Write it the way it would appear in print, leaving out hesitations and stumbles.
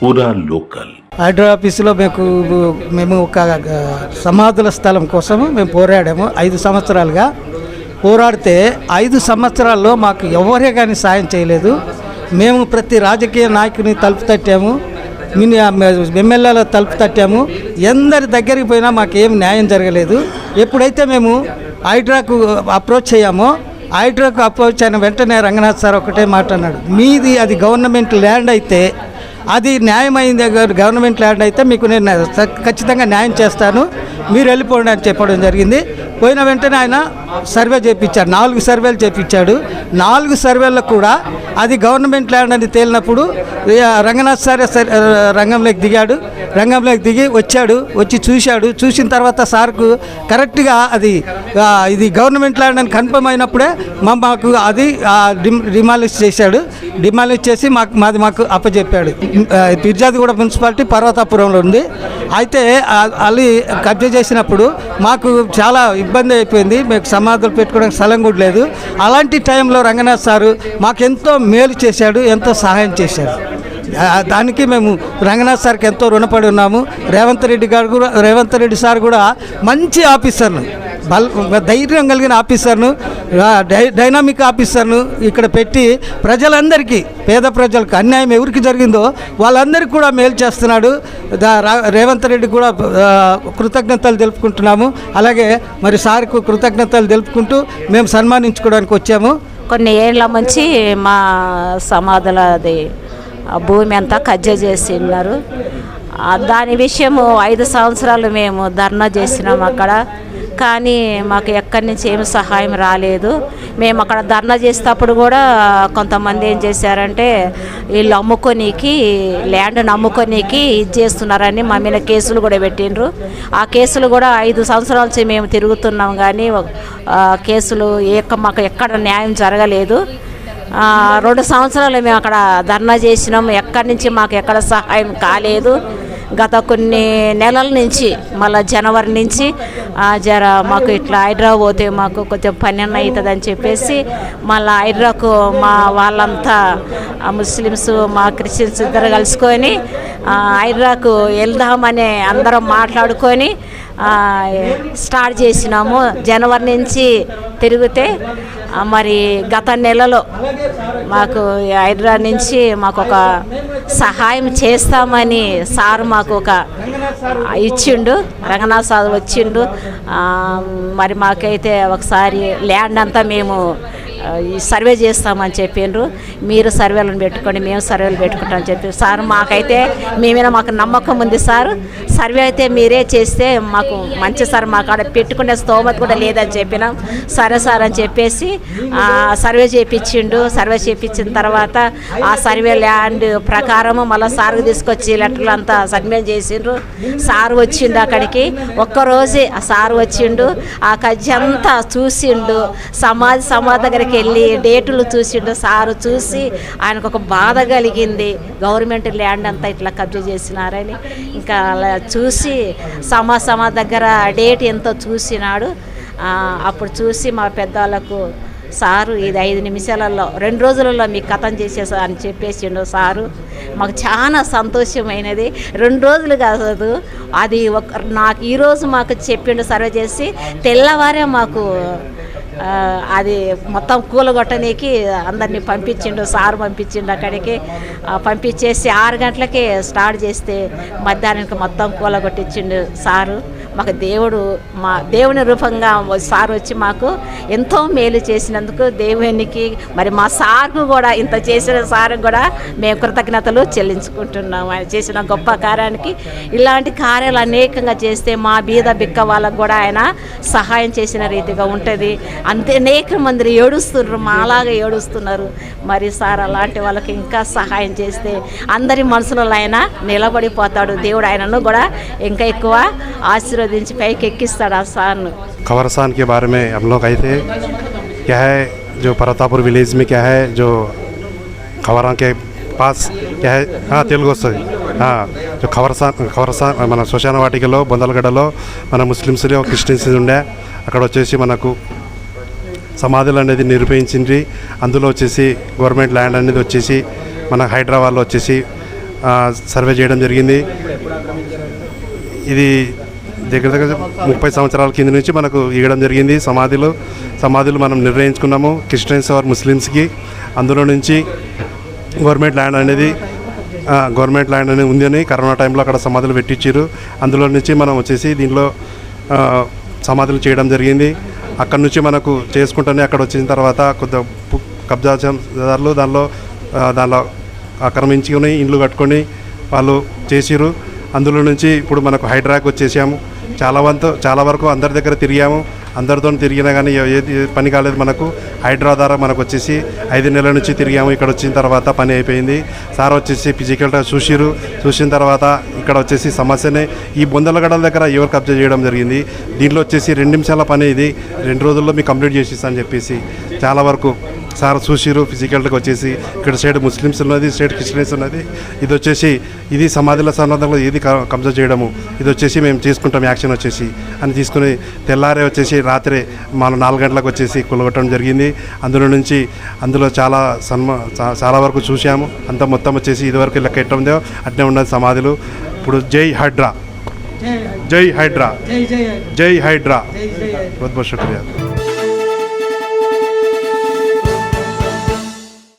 పూరా లోకల్ హైడ్రా ఆఫీసులో మేము ఒక సమాధుల స్థలం కోసము మేము పోరాడాము 5 సంవత్సరాలుగా. పోరాడితే 5 సంవత్సరాల్లో మాకు ఎవరే కానీ సాయం చేయలేదు. మేము ప్రతి రాజకీయ నాయకుని తలుపు తట్టాము, ఎమ్మెల్యేల తలుపు తట్టాము, ఎందరి దగ్గరికి పోయినా మాకేం న్యాయం జరగలేదు. ఎప్పుడైతే మేము హైడ్రాకు అప్రోచ్ అయ్యామో, హైడ్రాకు అప్రోచ్ అయిన వెంటనే రంగనాథ్ సార్ ఒకటే మాట అన్నాడు, మీది అది గవర్నమెంట్ ల్యాండ్ అయితే, అది న్యాయమైంది, గవర్నమెంట్ ల్యాండ్ అయితే మీకు నేను ఖచ్చితంగా న్యాయం చేస్తాను, మీరు వెళ్ళిపోండి అని చెప్పడం జరిగింది. పోయిన వెంటనే ఆయన సర్వే చేయించాడు, 4 సర్వేలు చేయించాడు. 4 సర్వేల్లో కూడా అది గవర్నమెంట్ ల్యాండ్ అని తేలినప్పుడు రంగనాథ్ సారే రంగంలోకి దిగి వచ్చి చూసిన తర్వాత సార్కు కరెక్ట్గా ఇది గవర్నమెంట్ ల్యాండ్ అని కన్ఫర్మ్ అయినప్పుడే మాకు అది డిమాలిష్ చేసి మాకు అప్పచెప్పాడు. పిర్జాదిగూడ మున్సిపాలిటీ పర్వతాపురంలో ఉంది. అయితే అది కబ్జా చేసినప్పుడు మాకు చాలా ఇబ్బంది అయిపోయింది, మీకు సమాధులు పెట్టుకోవడానికి స్థలం కూడా లేదు. అలాంటి టైంలో రంగనాథ్ సారు మాకెంతో మేలు చేశాడు, ఎంతో సహాయం చేశాడు. దానికి మేము రంగనాథ్ సార్కి ఎంతో రుణపడి ఉన్నాము. రేవంత్ రెడ్డి సార్ కూడా మంచి ఆఫీసర్ను, ధైర్యం కలిగిన ఆఫీసర్ను, డైనామిక్ ఆఫీసర్ను ఇక్కడ పెట్టి ప్రజలందరికీ, పేద ప్రజలకు అన్యాయం ఎవరికి జరిగిందో వాళ్ళందరికీ కూడా మేలు చేస్తున్నాడు. రేవంత్ రెడ్డి కూడా కృతజ్ఞతలు తెలుపుకుంటున్నాము. అలాగే మరి సార్కు కృతజ్ఞతలు తెలుపుకుంటూ మేము సన్మానించుకోవడానికి వచ్చాము. కొన్ని ఏళ్ళ నుంచి మా సమాధులది భూమి అంతా కబ్జా చేసి ఉన్నారు. దాని విషయము 5 సంవత్సరాలు మేము ధర్నా చేసినాం అక్కడ. కానీ మాకు ఎక్కడి నుంచి ఏమి సహాయం రాలేదు. మేము అక్కడ ధర్నా చేసేటప్పుడు కూడా కొంతమంది ఏం చేశారంటే వీళ్ళు ల్యాండ్ అమ్ముకోనీకి ఇది చేస్తున్నారని మా మీద కేసులు కూడా పెట్టిండ్రు. ఆ కేసులు కూడా 5 సంవత్సరాల నుంచి మేము తిరుగుతున్నాం, కానీ కేసులు మాకు ఎక్కడ న్యాయం జరగలేదు. 2 సంవత్సరాలు మేము అక్కడ ధర్నా చేసినాము, ఎక్కడి నుంచి మాకు ఎక్కడ సహాయం కాలేదు. గత కొన్ని నెలల నుంచి మళ్ళీ జనవరి నుంచి మాకు ఇట్లా హైడ్రా పోతే మాకు కొంచెం పని అవుతుంది అని చెప్పేసి మళ్ళీ హైడ్రాకు మా వాళ్ళంతా ముస్లిమ్స్ మా క్రిస్టియన్స్ ఇద్దరు కలుసుకొని హైడ్రాకు వెళ్దామని అందరం మాట్లాడుకొని స్టార్ట్ చేసినాము. జనవరి నుంచి తిరిగితే మరి గత నెలలో మాకు హైడ్రా నుంచి మాకు ఒక సహాయం చేస్తామని సారు మాకు ఒక ఇచ్చిండు, రంగనాథ్ సార్ వచ్చిండు. మరి మాకైతే ఒకసారి ల్యాండ్ అంతా మేము ఈ సర్వే చేస్తామని చెప్పిండ్రు. మీరు సర్వేలను పెట్టుకోండి, మేము సర్వేలు పెట్టుకుంటామని చెప్పి సార్ మాకైతే మాకు నమ్మకం ఉంది సార్. సర్వే అయితే మీరే చేస్తే మాకు మంచి సార్, మాకు అక్కడ పెట్టుకునే స్తోమత కూడా లేదని చెప్పినాం. సరే సార్ అని చెప్పేసి సర్వే చేయించిండు. సర్వే చేయించిన తర్వాత ఆ సర్వే ల్యాండ్ ప్రకారము మళ్ళీ సార్కు తీసుకొచ్చి లెటర్లు అంతా సబ్మిట్ చేసిండ్రు. సార్ వచ్చిండు అక్కడికి, ఒక్కరోజే ఆ సార్ వచ్చిండు, ఆ కజ్జి అంతా చూసిండు. సమాధి దగ్గరికి వెళ్ళి డేటులు చూసిండు. సారు చూసి ఆయనకు ఒక బాధ కలిగింది, గవర్నమెంట్ ల్యాండ్ అంతా ఇట్లా కబ్జా చేసినారని. ఇంకా అలా చూసి సమా దగ్గర డేట్ ఎంతో చూసినాడు. అప్పుడు చూసి మా పెద్దవాళ్ళకు సారు ఇది 5 నిమిషాలలో 2 రోజులలో మీకు కథం చేసేసా అని చెప్పేసిండు సారు. మాకు చాలా సంతోషమైనది. 2 రోజులు కాదు, అది నాకు ఈరోజు మాకు చెప్పిండు సర్వే చేసి, తెల్లవారే మాకు అది మొత్తం కూలగొట్టనీకి అందరినీ సారు పంపించిండు అక్కడికి. పంపించేసి 6 గంటలకే స్టార్ట్ చేస్తే మధ్యాహ్నానికి మొత్తం కూలగొట్టించిండు సారు. మాకు దేవుని రూపంగా సార్ వచ్చి మాకు ఎంతో మేలు చేసినందుకు దేవునికి, మరి మా సార్కు కూడా ఇంత చేసిన సార్కు కూడా మేము కృతజ్ఞతలు చెల్లించుకుంటున్నాము. ఆయన చేసిన గొప్ప కార్యానికి. ఇలాంటి కార్యాలు అనేకంగా చేస్తే మా బీద బిక్క వాళ్ళకు కూడా ఆయన సహాయం చేసిన రీతిగా ఉంటుంది. అనేక మంది ఏడుస్తున్నారు, మాలాగా ఏడుస్తున్నారు. మరి సార్ అలాంటి వాళ్ళకి ఇంకా సహాయం చేస్తే అందరి మనసులలో ఆయన నిలబడిపోతాడు. దేవుడు ఆయనను కూడా ఇంకా ఎక్కువ ఆశీర్వదించి పైకి ఎక్కిస్తాడు ఆ సార్ను. खबरस्तान के बारे में हम लोग आए थे। क्या है जो पर्वतापुर विलेज में क्या है जो खबरा के पास क्या है, हाँ तेलुगु वस्तुंది, जो खबरस्तान మన శ్మశాన వాటికలో బొందలగడ్డలో మన ముస్లిమ్స్లో క్రిస్టియన్స్ ఉండే అక్కడ వచ్చేసి మనకు సమాధులు అనేది నిరూపించింది. అందులో వచ్చేసి గవర్నమెంట్ ల్యాండ్ అనేది వచ్చేసి మన హైదరాబాద్లో వచ్చేసి సర్వే చేయడం జరిగింది. ఇది దగ్గర దగ్గర 30 సంవత్సరాల కింద నుంచి మనకు ఇవ్వడం జరిగింది. సమాధులు మనం నిర్ణయించుకున్నాము క్రిస్టియన్స్ ఆర్ ముస్లిమ్స్కి. అందులో నుంచి గవర్నమెంట్ ల్యాండ్ అనేది ఉంది అని కరోనా టైంలో అక్కడ సమాధులు పెట్టించారు. అందులో నుంచి మనం వచ్చేసి దీనిలో సమాధులు చేయడం జరిగింది. అక్కడ నుంచి మనకు చేసుకుంటూనే అక్కడ వచ్చిన తర్వాత కొద్దిగా కబ్జాదారులు దానిలో ఆక్రమించుకొని ఇండ్లు కట్టుకొని వాళ్ళు చేసిరు. అందులో నుంచి ఇప్పుడు మనకు హైడ్రాకి వచ్చేసాము. చాలా వరకు అందరి దగ్గర తిరిగాము. అందరితో తిరిగినా కానీ ఏది పని కాలేదు. మనకు హైడ్రా ద్వారా మనకు వచ్చేసి 5 నెలల నుంచి తిరిగాము. ఇక్కడ వచ్చిన తర్వాత పని అయిపోయింది. సార్ వచ్చేసి ఫిజికల్గా చూసిన తర్వాత ఇక్కడ వచ్చేసి సమస్యనే ఈ బొందలగడల దగ్గర ఎవరు కబ్జా చేయడం జరిగింది. దీంట్లో వచ్చేసి 2 నిమిషాల పని ఇది 2 రోజుల్లో మీకు కంప్లీట్ చేసిస్తాను చెప్పేసి చాలా వరకు సార్ చూసిరు. ఫిజికల్గా వచ్చేసి ఇక్కడ సైడ్ ముస్లిమ్స్ ఉన్నది, సైడ్ క్రిస్టియన్స్ ఉన్నది. ఇది సమాధుల సందర్భంలో ఏది కబ్జా చేయడము ఇది వచ్చేసి మేము తీసుకుంటాం యాక్షన్ వచ్చేసి అని తీసుకుని తెల్లారే వచ్చేసి రాత్రే మనం 4 గంటలకు వచ్చేసి కొలగొట్టడం జరిగింది. అందులో చాలా వరకు చూసాము. అంతా మొత్తం వచ్చేసి ఇదివరకు లెక్క ఎట్టుందో అట్నే ఉన్నది సమాధులు. ఇప్పుడు జై హైడ్రా, జై హైడ్రా, జై హైడ్రా. बहुत बहुत शुक्रिया.